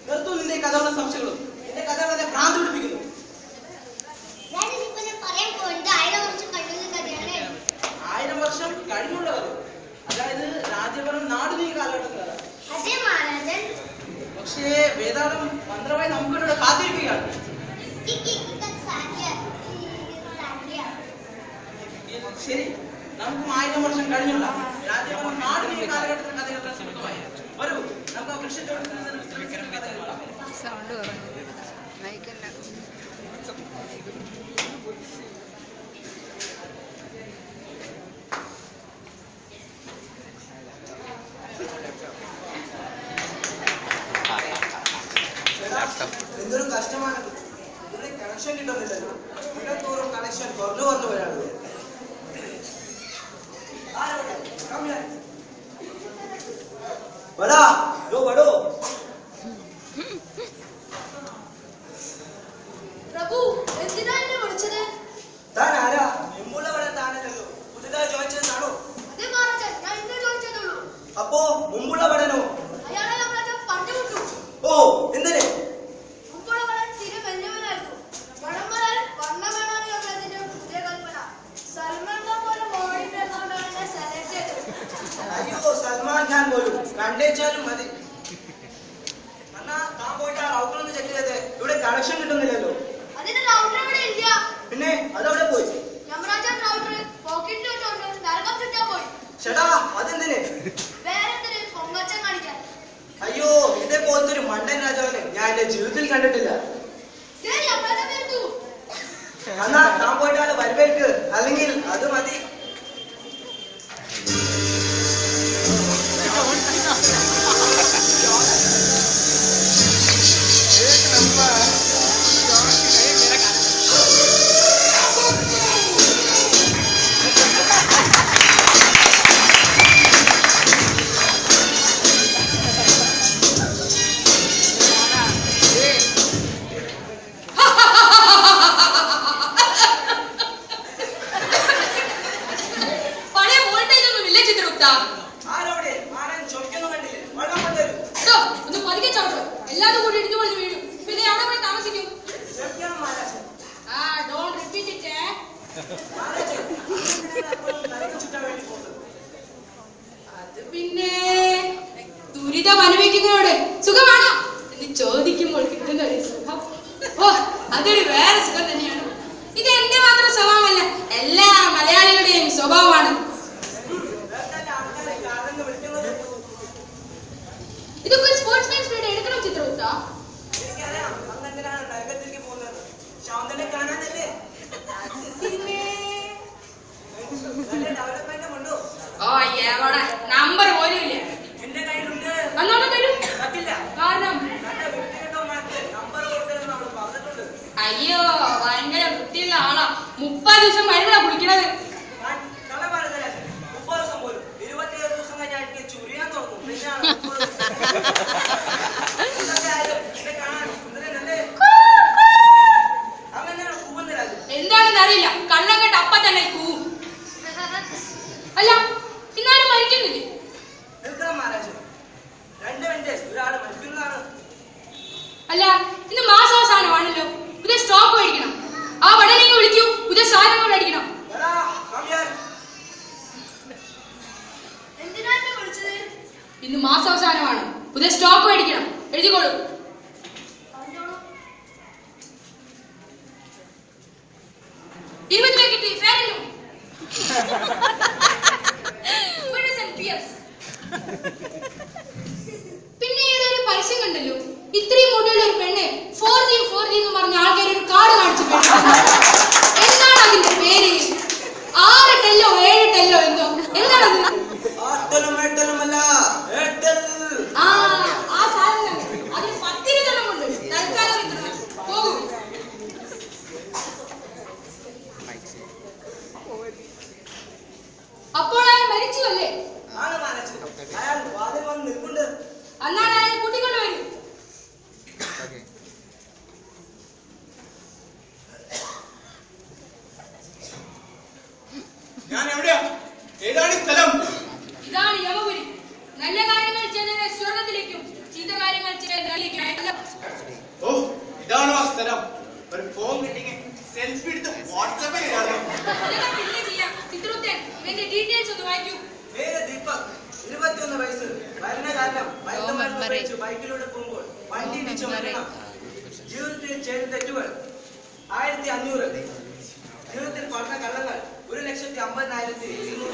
നിർത്തൂ നിന്റെ കഥകളും സംശയങ്ങളും. എന്റെ കഥകൾ എന്നെ ഭ്രാന്ത് പിടിപ്പിക്കുന്നു. ആയിരം വർഷം കഴിഞ്ഞുള്ള കഥ, അതായത് രാജഭരണം നാട് നീ കാലഘട്ടത്തിലാണ്. പക്ഷേ വേദാളം മന്ത്രമായി നമുക്കിവിടെ കാത്തിരിക്കുകയാണ്. ശരി, നമുക്കും 1000 വർഷം കഴിഞ്ഞുള്ള രാജഭരണം നാട് നീ കാലഘട്ടത്തിലെ കഥ കേൾക്കാൻ ശ്രമിക്കുമായി. വരൂ, നമുക്ക് ആ വൃക്ഷത്തോട് സൗണ്ട് മൈക്കല്ല. എന്തൊരു കഷ്ടമാണ്, ഇവിടെ കണക്ഷൻ കിട്ടുന്നില്ലല്ലോ. ഇടത്തോറും കണക്ഷൻ കുറഞ്ഞു വരാണ്. ബടാ ലോ ബടോ പ്രഭു, എന്തിനാ എന്നെ വിളിച്ചത്? താൻ ആരാ? മുമ്പുള്ളവരെ താനല്ലോ, പുതുതായി ചോദിച്ചതാണോ? അതേ മഹാരാജൻ, ഞാൻ ഇന്നേ ചോദിച്ചതുള്ളൂ. അപ്പോ മുമ്പുള്ളവടനോ? അയാളെ നമ്മളെ പറഞ്ഞുവിട്ടു. ഓ, എന്തിന്? മുമ്പുള്ളവരൻ സ്ഥിരം വലിയവനായിരുന്നു. വടംവരാൻ വണ്ണമേടാണ് നമ്മളതിന്റെ പുതിയ കൽപ്പന. സൽമാൻ ഖാൻ പോലെ മോഡിന്റെ അക്കൗണ്ടാണ് എന്നെ സെലക്ട് ചെയ്തത്. അയ്യോ, സൽമാൻ ഖാൻ പോലും കണ്ടേച്ചാലും മതി. എന്നാ താൻ പോയിട്ട് ആ റൗട്ടർ ചെക്ക് ചെയ്തേ. ഇവിടെ കണക്ഷൻ കിട്ടുന്നില്ലല്ലോ. അതിന്റെ റൗട്ടർ ഇവിടെ ഇല്ല. പിന്നെ അതവിടെ പോയി. യമരാജൻ റൗട്ടർ പോക്കറ്റിൽ വെച്ചോണ്ട് നരകം ചുറ്റാൻ പോയി. ചേട്ടാ, അതെന്തിന്? വേറെന്തിന് പൊങ്ങച്ചം കാണിക്കാൻ. അയ്യോ, ഇതേ പോലത്തെ ഒരു മണ്ടൻ രാജാവിനെ ഞാൻ എന്റെ ജീവിതത്തിൽ കണ്ടിട്ടില്ല. എന്നാ താൻ പോയിട്ട് ആള് വരവേൽക്ക്, അല്ലെങ്കിൽ അത് മതി. അത് പിന്നെ ദുരിതം അനുഭവിക്കുന്നതോട് സുഖമാണോ എന്ന് ചോദിക്കുമ്പോൾ കിട്ടുന്ന ഒരു സുഖം, ഓ അതൊരു വേറെ സുഖം തന്നെയാണ്. ഇത് എന്റെ മാത്രം സ്വഭാവമല്ല, എല്ലാ മലയാളികളുടെയും സ്വഭാവമാണ്. ഇതൊക്കെ ഒരു സ്പോർട്സ്മാൻ സ്പീഡ് എടുക്കണം ചിത്രഗുപ്ത. ഓ എവിടെ നമ്പർ പോലും ഇല്ല. അന്നോട്ട് തരും. കാരണം അയ്യോ ഭയങ്കര വൃത്തിയുള്ള ആളാ. 30 ദിവസം കഴിവാ കുളിക്കണത്. എന്താണെന്ന് അറിയില്ല, കള്ളം കേട്ട് അപ്പ തന്നെ കൂവും. അല്ല ഇന്നാലും മരിക്കുന്നില്ലേ? അല്ല ഇന്ന് മാസാവസാനമാണല്ലോ, പുതിയ സ്റ്റോക്ക് മേടിക്കണം. ആ വടനേക്ക് വിളിക്കൂ, പുതിയ സാധനങ്ങൾ മേടിക്കണം. ഇന്ന് മാസാവസാനമാണ്, പുതിയ സ്റ്റോക്ക് മേടിക്കണം. എഴുതിക്കോളൂ. പിന്നെ ഏതൊരു പരസ്യം കണ്ടല്ലോ, ഇത്രയും മുടിയുള്ള ഒരു പെണ്ണ് 4G എന്ന് പറഞ്ഞ ആൾക്കാർ ഒരു കാർഡ് കാണിച്ചു. എന്താണ് അതിന്റെ പേര്? 6 ടെല്ലോ 7 ടെല്ലോ എന്തോ, എന്താണത്? ആ സാധനം അതിന് 10 കൊണ്ട് തൽക്കാലം പോകും. അമിതമായി ഉപയോഗിച്ച് ബൈക്കിലൂടെ പോകുമ്പോൾ വണ്ടി ഇടിച്ച് മരണം, ജീവിതത്തിൽ ചെയ്ത തെറ്റുകൾ 1500, ജീവിതത്തിൽ പറഞ്ഞ കള്ളങ്ങൾ 1,50,200.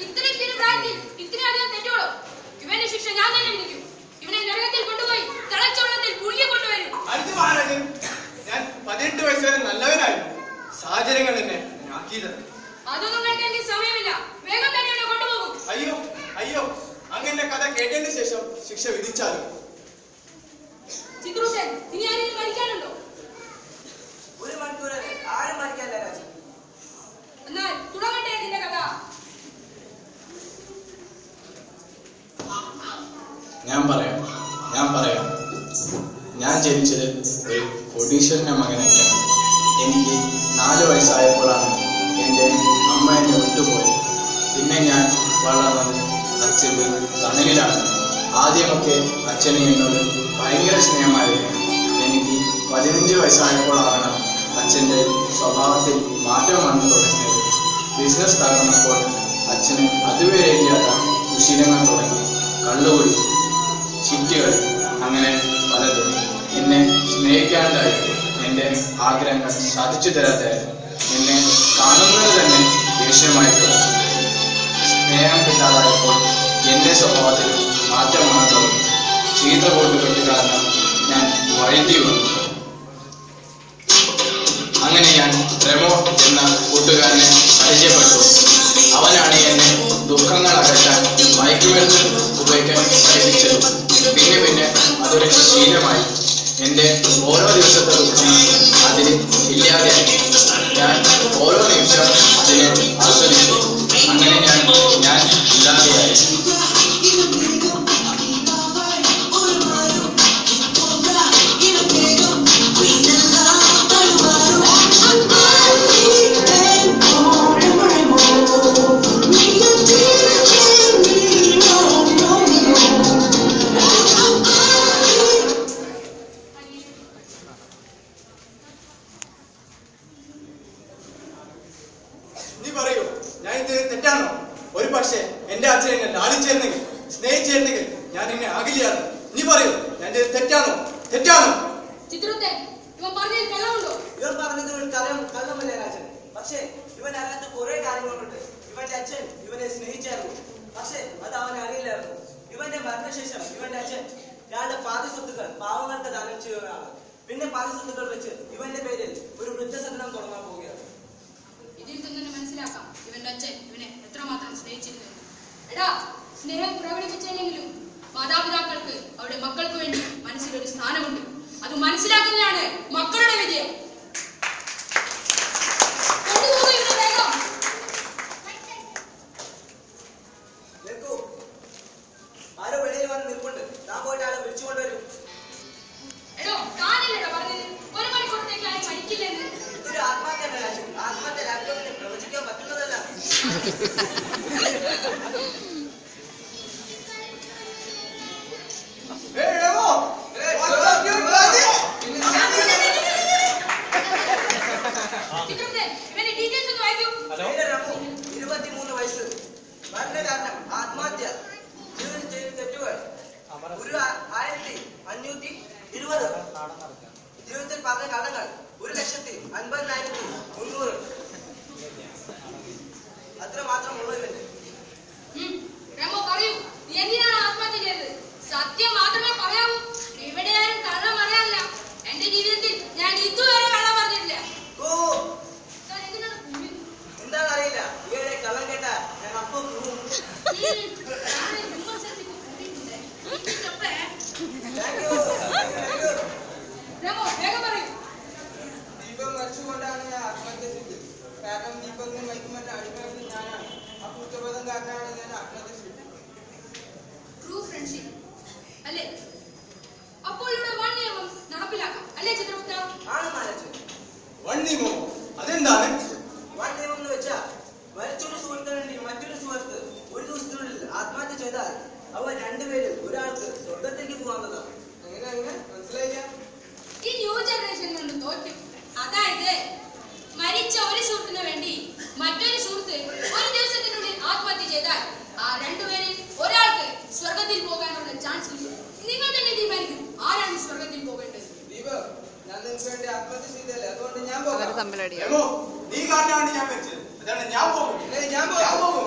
ഇത്രയും പ്രായത്തിൽ ഇത്രയധികം തെറ്റുകളോ? ഇവന്റെ ശിക്ഷ ഞാൻ തന്നെ വിധിക്കും. ഇവനെ നരകത്തിൽ കൊണ്ടുപോയി തിളച്ചുള്ളത്തിൽ കുഴിയെ കൊണ്ടുവരും. ഞാൻ 18 വയസ്സ് വരെ നല്ലവനായിരുന്നു. സാഹചര്യങ്ങൾ എന്നെ ആക്കിയത്. അതൊന്നും കേൾക്കാൻ സമയമില്ല. വേഗം തന്നെ ഇവനെ കൊണ്ടുപോകും. അയ്യോ അയ്യോ, അങ്ങനെ കഥ കേട്ടതിന് ശേഷം ശിക്ഷ വിധിച്ചാലും. ചിത്രൂട്ടൻ, ഇനി ആരെങ്കിലും മരിക്കാനുണ്ടോ? 1 മണിക്കൂർ ആരും മരിക്കാനില്ല രാജൻ. എന്നാൽ തുടങ്ങട്ടെ നിന്റെ കഥ. ഞാൻ പറയാം. ഞാൻ ജനിച്ചത് ഒരു കോടീശ്വരന്റെ മകനായിട്ടാണ്. എനിക്ക് 4 വയസ്സായപ്പോഴാണ് എൻ്റെ അമ്മ എന്നെ വിട്ടുപോയത്. പിന്നെ ഞാൻ വളർന്നത് അച്ഛൻ്റെ തണലിലാണ്. ആദ്യമൊക്കെ അച്ഛന് എന്നോട് ഭയങ്കര സ്നേഹമായിരുന്നു. എനിക്ക് 15 വയസ്സായപ്പോഴാണ് അച്ഛൻ്റെ സ്വഭാവത്തിൽ മാറ്റം വന്നു തുടങ്ങിയത്. ബിസിനസ് തകർന്നപ്പോൾ അച്ഛന് അതുവരെ ഇല്ലാത്ത ദുശീലങ്ങൾ തുടങ്ങി. കള്ളുകുടി, ചിറ്റുകൾ, അങ്ങനെ പലതും. എന്നെ സ്നേഹിക്കാണ്ടായി. എൻ്റെ ആഗ്രഹങ്ങൾ സാധിച്ചു തരാത്തായിരുന്നു. എന്നെ കാണുന്നത് തന്നെ ദേഷ്യമായി തുടങ്ങി. സ്നേഹം കിട്ടാതായപ്പോൾ എൻ്റെ സ്വഭാവത്തിൽ മാറ്റം വന്നു തുടങ്ങി. ചീത്ത കൂട്ടുകെട്ട് കാരണം ഞാൻ വഴുതി വന്നു. അങ്ങനെ ഞാൻ റെമോ എന്ന കൂട്ടുകാരനെ പരിചയപ്പെട്ടു. അവനാണ് എന്നെ ദുഃഖങ്ങൾ അകറ്റാൻ മയക്കുമരുന്ന് ഉപയോഗിക്കാൻ പഠിപ്പിച്ചത്. പിന്നെ അതൊരു ശീലമായി. എൻ്റെ ഓരോ ദിവസത്തെ ദുഃഖങ്ങൾ അതിൽ ഇല്ലാതെയായി. ഞാൻ ഓരോ നിമിഷം അതിനെ ആസ്വദിച്ചു. അങ്ങനെ ഞാൻ ഇല്ലാതെയായി. നീ പറയൂ, ഞാൻ ഇത് തെറ്റാണോ? ഒരു പക്ഷേ എന്റെ അച്ഛൻ എന്നെ ലാളിച്ചേർന്നെങ്കിൽ, സ്നേഹിച്ചേർന്നെങ്കിൽ ഞാൻ എന്നെ ആകില്ലായിരുന്നു. നീ പറയൂ, ഞാൻ ഇത് തെറ്റാണോ? ചിത്രത്തെ ഇവൻ പറഞ്ഞതിൽ കള്ളമുണ്ടോ? ഇവൻ പറഞ്ഞത് ഒരു കള്ളമല്ല രാജൻ. പക്ഷേ ഇവൻ അതിനകത്ത് കുറെ കാര്യങ്ങളുണ്ട്. ഇവന്റെ അച്ഛൻ ഇവനെ സ്നേഹിച്ചായിരുന്നു. പക്ഷെ അത് അവൻ അറിയില്ലായിരുന്നു. ഇവന്റെ മരണശേഷം ഇവന്റെ അച്ഛൻ 2 പാതി സ്വത്തുക്കൾ പാവങ്ങൾക്ക് ദാനം ചെയ്യുകയാണ്. പിന്നെ പാതി സ്വത്തുക്കൾ വെച്ച് ഇവന്റെ പേരിൽ ഒരു വൃദ്ധസദനം തുടങ്ങാൻ പോവുകയാണ്. ഇതിൽ തന്നെ മനസ്സിലാക്കാം ഇവന്റെ അച്ഛൻ ഇവനെ എത്രമാത്രം സ്നേഹിച്ചിരുന്നു. എടാ, സ്നേഹം പ്രകടിപ്പിച്ചില്ലെങ്കിലും മാതാപിതാക്കൾക്ക് അവരുടെ മക്കൾക്ക് വേണ്ടി മനസ്സിലൊരു സ്ഥാനമുണ്ട്. അത് മനസ്സിലാക്കുന്നതാണ് മക്കളുടെ വിജയം. ആരോ വെളിയിൽ വന്ന് നിൽപ്പുണ്ട്. താൻ പോയിട്ട് ആളെ വിളിച്ചുകൊണ്ടുവരും. എടോ, താനല്ലേടാ പറഞ്ഞത് 1 മണിക്കൂറത്തേക്ക് ആരും മരിക്കില്ലെന്ന്. ഇതൊരു ആത്മഹത്യ രാജൻ. ആത്മഹത്യ രാജ്യത്തിന് പ്രവചിക്കാൻ പറ്റുന്നതല്ല. ഇവന്റെ ഡീറ്റെയിൽസ് ഒന്ന് വായിക്കൂ. 23 വയസ്സ്. മരണകാരണം ആത്മഹത്യ. ജീവിതത്തിൽ ചെയ്ത തെറ്റുകൾ 1520. ജീവിതത്തിൽ പറഞ്ഞ കടങ്ങൾ 1,50,300. അത്ര മാത്രമുള്ളൂ ഇവന്റെ. റെമോ, പറയൂ, നീ എന്തിനാണ് ആത്മഹത്യ ചെയ്തത്? സത്യം മാത്രമേ പറയാവൂ. ഇവിടെ ആരും കള്ളം പറയാനില്ല. എന്റെ ജീവിതത്തിൽ ഞാൻ ഇതുവരെ കള്ളം പറഞ്ഞിട്ടില്ല. എന്താണെന്നറിയില്ല, ഈയിടെ കള്ളം കേട്ട ഞാൻ അപ്പം റെമോ, വേഗം പറയൂ. ദീപം മരിച്ചുകൊണ്ടാണ് ഞാൻ ആത്മഹത്യ ചെയ്തത്. കാരണം ദീപകിന് മയക്കുമരുന്ന് അടിമയായത് ഞാനാണ്. ആ കുറ്റബോധം കാരണമാണ് ഞാൻ ആത്മഹത്യ ചെയ്തത്. ട്രൂ ഫ്രണ്ട്ഷിപ്പ് അല്ലേ? അപ്പോൾ ഇവിടെ 1 നിയമം നടപ്പിലാക്കാം അല്ലേ ചിത്രഗുപ്ത? ആണ് മാനേജ്. വണ്ടിമോ? അതെന്താണ്? 1 നിയമം എന്ന് വെച്ചാൽ മരിച്ചൊരു സുഹൃത്തിന് വേണ്ടി മറ്റൊരു സുഹൃത്ത് ഒരു ദിവസത്തിനുള്ളിൽ ആത്മഹത്യ ചെയ്താൽ അവർ 2 പേരിൽ ഒരാൾക്ക് സ്വർഗത്തേക്ക് പോകാവുന്നതാണ്. എങ്ങനെ മനസ്സിലായില്ല? ഈ ന്യൂ ജനറേഷൻ കൊണ്ട് തോറ്റും. അതായത് മരിച്ച ഒരു സുഹൃത്തിന് വേണ്ടി മറ്റൊരു സുഹൃത്ത് ഒരു ദിവസത്തിനുള്ളിൽ ആത്മഹത്യ ചെയ്താൽ രണ്ടുപേരിൽ ഒരാൾക്ക് സ്വർഗത്തിൽ പോകാനുള്ള ചാൻസ് കിട്ടും. നിങ്ങൾ തന്നെ തീരുമാനിക്കും ആരാണ് സ്വർഗത്തിൽ പോകേണ്ടത്. ദീപക്, ഞാൻ നിനക്ക് വേണ്ടി ആത്മഹത്യ ചെയ്തല്ലേ, അതുകൊണ്ട് ഞാൻ അവര് പോകാം. തമ്മിലടിയാണ്. രമോ, നീ കാരണമാണ് ഞാൻ മരിച്ചത്. അതാണ് ഞാൻ പോകും. ഞാൻ പോകും.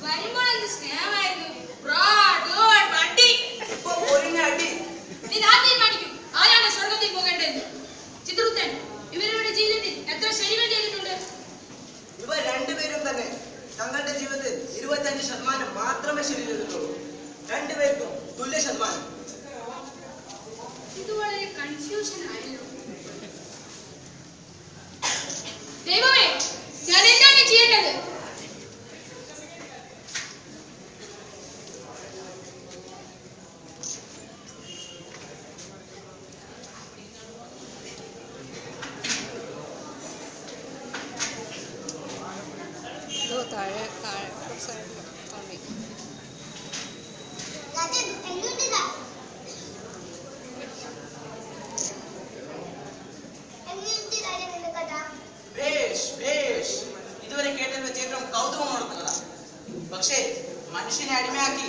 വരുമ്പോൾ എന്ത് സ്നേഹമായിരുന്നു. ബ്രോഡ്, ഗോഡ്, അടി. ഇപ്പൊ പോരിനെ അടി. നീ ആ തീരുമാനിക്കും ആരാണ് സ്വർഗത്തിൽ പോകേണ്ടത്. ചിത്രഗുപ്തൻ, ഇവരുടെ ജീവിതത്തിൽ എത്ര ശരികൾ ചെയ്തിട്ടുണ്ട്. ഇവർ രണ്ടുപേരും തന്നെ തങ്ങളുടെ ജീവിതത്തിൽ 25% മാത്രമേ ശരി ചെയ്തിട്ടുള്ളൂ. രണ്ടുപേർക്കും തുല്യ ശതമാനം. ഇത് വളരെ കൺഫ്യൂഷൻ ആയല്ലോ. ദൈവമേ, ഞാൻ എന്താണ് ചെയ്യേണ്ടത്. ഇതോ താഴെ സൈഡിൽ തോന്നി. ഭേഷ്. ഇതുവരെ കേട്ടത് വെച്ച് ഏറ്റവും കൗതുകമുണർത്തുന്നതാ. പക്ഷേ മനുഷ്യനെ അടിമയാക്കി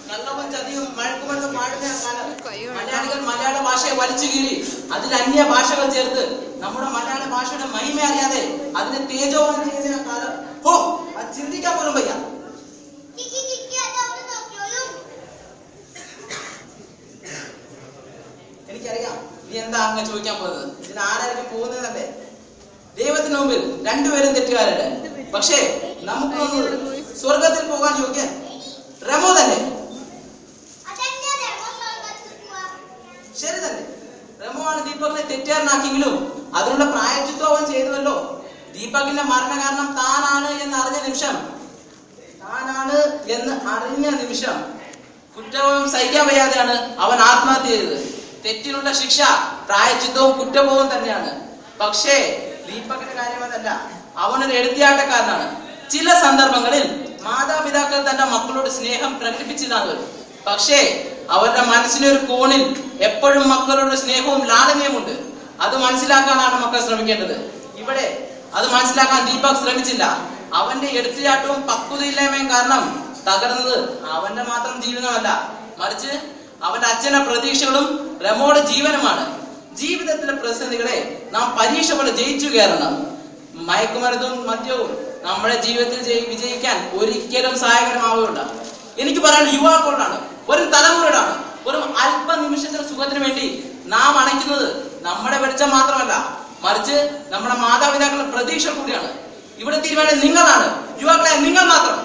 കള്ളവും ചതിയും മഴക്കുമെന്ന് പാടുന്ന കാലം മലയാളികൾ മലയാള ഭാഷയെ വലിച്ചു കീറി അതിൽ അന്യ ഭാഷകൾ ചേർത്ത് നമ്മുടെ മലയാള ഭാഷയുടെ മഹിമ അറിയാതെ അതിനെ തേജോവനം ചെയ്യുന്ന കാലം. ഹോ, അത് ചിന്തിക്കാൻ പോലും വയ്യ. എനിക്കറിയാം നീ എന്താ അങ്ങ് ചോദിക്കാൻ പോകുന്നത്. ഇതിന് ആരായിരിക്കും പോകുന്നതല്ലേ. ദൈവത്തിന് മുമ്പിൽ രണ്ടുപേരും തെറ്റുകാരാണ്. പക്ഷേ നമുക്ക് സ്വർഗത്തിൽ പോകാൻ യോഗ്യൻ രമോ തന്നെ. ശരി തന്നെ, രമോ ആണ് ദീപകിനെ തെറ്റുകാരനാക്കിയെങ്കിലും അതിനുള്ള പ്രായച്ചിത്വം അവൻ ചെയ്തുവല്ലോ. ദീപകിന്റെ മരണ കാരണം താനാണ് എന്ന് അറിഞ്ഞ നിമിഷം കുറ്റവും സഹിക്കാൻ വയ്യാതെയാണ് അവൻ ആത്മഹത്യ ചെയ്തത്. തെറ്റിനുള്ള ശിക്ഷ പ്രായച്ചിത്വവും കുറ്റവും തന്നെയാണ്. പക്ഷേ ദീപകിന്റെ കാര്യം അതല്ല. അവനൊരു എഴുത്തിയാട്ടക്കാരനാണ്. ചില സന്ദർഭങ്ങളിൽ മാതാപിതാക്കൾ തന്റെ മക്കളോട് സ്നേഹം പ്രകടിപ്പിച്ചില്ലാന്ന് വരും. പക്ഷേ അവരുടെ മനസ്സിനൊരു കോണിൽ എപ്പോഴും മക്കളോട് സ്നേഹവും ലാളനയുമുണ്ട്. അത് മനസ്സിലാക്കാനാണ് മക്കൾ ശ്രമിക്കേണ്ടത്. ഇവിടെ അത് മനസ്സിലാക്കാൻ ദീപക് ശ്രമിച്ചില്ല. അവന്റെ എടുത്തുചാട്ടവും പക്വതയില്ലായ്മയും കാരണം തകർന്നത് അവന്റെ മാത്രം ജീവിതമല്ല, മറിച്ച് അവന്റെ അച്ഛന്റെ പ്രതീക്ഷകളും രമോയുടെ ജീവനുമാണ്. ജീവിതത്തിലെ പ്രതിസന്ധികളെ നാം പരീക്ഷ പോലെ ജയിച്ചു കയറണം. മയക്കുമരുന്നും മദ്യവും നമ്മുടെ ജീവിതത്തിൽ വിജയിക്കാൻ ഒരിക്കലും സഹായകരമാവുകയില്ല. എനിക്ക് പറയാനുള്ള യുവാക്കളോടാണ്, ഒരു തലമുറയോടാണ്. ഒരു അല്പ നിമിഷത്തിന് സുഖത്തിന് വേണ്ടി നാം അണയ്ക്കുന്നത് നമ്മുടെ വെളിച്ചം മാത്രമല്ല, മറിച്ച് നമ്മുടെ മാതാപിതാക്കളുടെ പ്രതീക്ഷ കൂടിയാണ്. ഇവിടെ തീരുമാനം നിങ്ങളാണ്. യുവാക്കളെ നിങ്ങൾ മാത്രം.